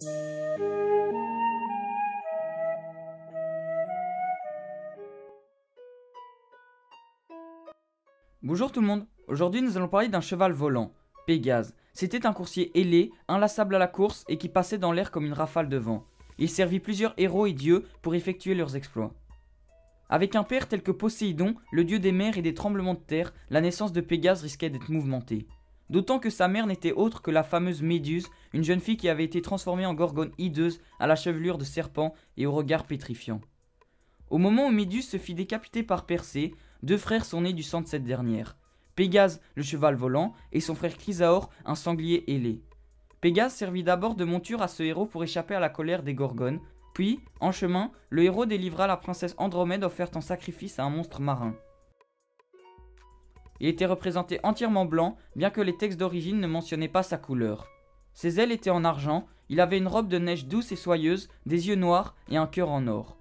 Bonjour tout le monde, aujourd'hui nous allons parler d'un cheval volant, Pégase. C'était un coursier ailé, inlassable à la course et qui passait dans l'air comme une rafale de vent. Il servit plusieurs héros et dieux pour effectuer leurs exploits. Avec un père tel que Poséidon, le dieu des mers et des tremblements de terre, la naissance de Pégase risquait d'être mouvementée. D'autant que sa mère n'était autre que la fameuse Méduse, une jeune fille qui avait été transformée en gorgone hideuse à la chevelure de serpent et au regard pétrifiant. Au moment où Méduse se fit décapiter par Persée, deux frères sont nés du sang de cette dernière. Pégase, le cheval volant, et son frère Chrysaor, un sanglier ailé. Pégase servit d'abord de monture à ce héros pour échapper à la colère des Gorgones, puis, en chemin, le héros délivra la princesse Andromède offerte en sacrifice à un monstre marin. Il était représenté entièrement blanc, bien que les textes d'origine ne mentionnaient pas sa couleur. Ses ailes étaient en argent, il avait une robe de neige douce et soyeuse, des yeux noirs et un cœur en or.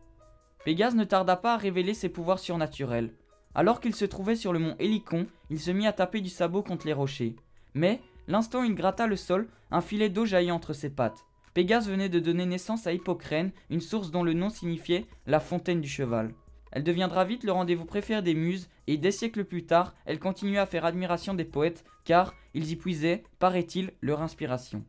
Pégase ne tarda pas à révéler ses pouvoirs surnaturels. Alors qu'il se trouvait sur le mont Hélicon, il se mit à taper du sabot contre les rochers. Mais, l'instant où il gratta le sol, un filet d'eau jaillit entre ses pattes. Pégase venait de donner naissance à Hippocrène, une source dont le nom signifiait la fontaine du cheval. Elle deviendra vite le rendez-vous préféré des muses, et des siècles plus tard, elle continuait à faire admiration des poètes, car ils y puisaient, paraît-il, leur inspiration.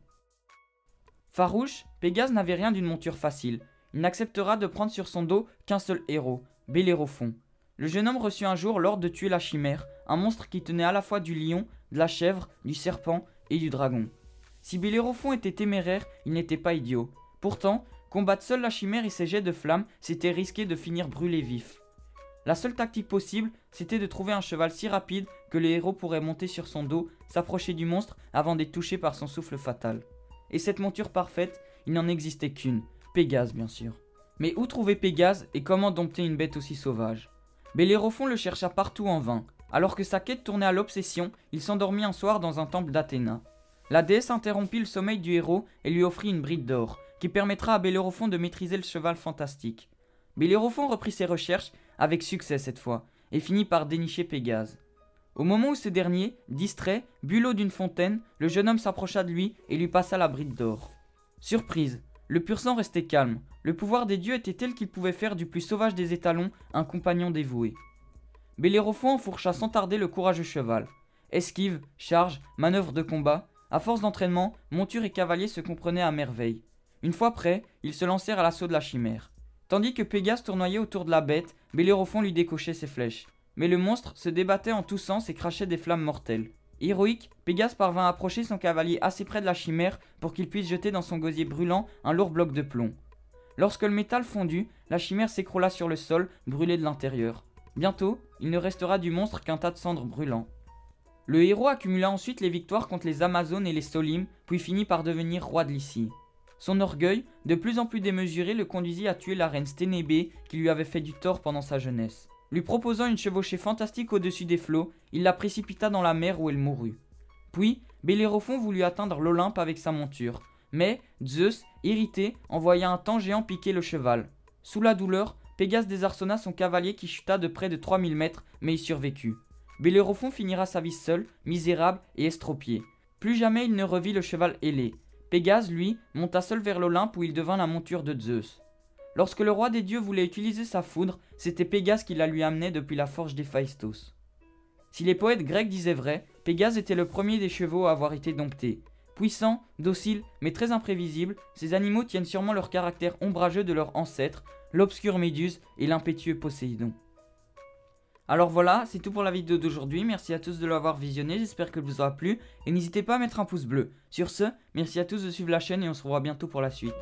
Farouche, Pégase n'avait rien d'une monture facile. Il n'acceptera de prendre sur son dos qu'un seul héros, Bellérophon. Le jeune homme reçut un jour l'ordre de tuer la chimère, un monstre qui tenait à la fois du lion, de la chèvre, du serpent et du dragon. Si Bellérophon était téméraire, il n'était pas idiot. Pourtant, combattre seul la chimère et ses jets de flammes, c'était risquer de finir brûlé vif. La seule tactique possible, c'était de trouver un cheval si rapide que le héros pourrait monter sur son dos, s'approcher du monstre avant d'être touché par son souffle fatal. Et cette monture parfaite, il n'en existait qu'une, Pégase bien sûr. Mais où trouver Pégase et comment dompter une bête aussi sauvage ? Bellérophon le chercha partout en vain. Alors que sa quête tournait à l'obsession, il s'endormit un soir dans un temple d'Athéna. La déesse interrompit le sommeil du héros et lui offrit une bride d'or, qui permettra à Bellérophon de maîtriser le cheval fantastique. Bellérophon reprit ses recherches, avec succès cette fois, et finit par dénicher Pégase. Au moment où ce dernier, distrait, but l'eau d'une fontaine, le jeune homme s'approcha de lui et lui passa la bride d'or. Surprise, le pur sang restait calme. Le pouvoir des dieux était tel qu'il pouvait faire du plus sauvage des étalons un compagnon dévoué. Bellérophon enfourcha sans tarder le courageux cheval. Esquive, charge, manœuvre de combat, à force d'entraînement, monture et cavalier se comprenaient à merveille. Une fois prêts, ils se lancèrent à l'assaut de la chimère. Tandis que Pégase tournoyait autour de la bête, Bellérophon lui décochait ses flèches. Mais le monstre se débattait en tous sens et crachait des flammes mortelles. Héroïque, Pégase parvint à approcher son cavalier assez près de la chimère pour qu'il puisse jeter dans son gosier brûlant un lourd bloc de plomb. Lorsque le métal fondut, la chimère s'écroula sur le sol, brûlée de l'intérieur. Bientôt, il ne restera du monstre qu'un tas de cendres brûlant. Le héros accumula ensuite les victoires contre les Amazones et les Solim, puis finit par devenir roi de Lycie. Son orgueil, de plus en plus démesuré, le conduisit à tuer la reine Sténébé qui lui avait fait du tort pendant sa jeunesse. Lui proposant une chevauchée fantastique au-dessus des flots, il la précipita dans la mer où elle mourut. Puis, Bellérophon voulut atteindre l'Olympe avec sa monture. Mais Zeus, irrité, envoya un temps géant piquer le cheval. Sous la douleur, Pégase désarçonna son cavalier qui chuta de près de 3000 mètres, mais il survécut. Bellérophon finira sa vie seul, misérable et estropié. Plus jamais il ne revit le cheval ailé. Pégase, lui, monta seul vers l'Olympe où il devint la monture de Zeus. Lorsque le roi des dieux voulait utiliser sa foudre, c'était Pégase qui la lui amenait depuis la forge d'Héphaïstos. Si les poètes grecs disaient vrai, Pégase était le premier des chevaux à avoir été dompté. Puissants, dociles, mais très imprévisibles, ces animaux tiennent sûrement leur caractère ombrageux de leurs ancêtres, l'obscure Méduse et l'impétueux Poséidon. Alors voilà, c'est tout pour la vidéo d'aujourd'hui, merci à tous de l'avoir visionné, j'espère qu'elle vous aura plu, et n'hésitez pas à mettre un pouce bleu. Sur ce, merci à tous de suivre la chaîne et on se revoit bientôt pour la suite.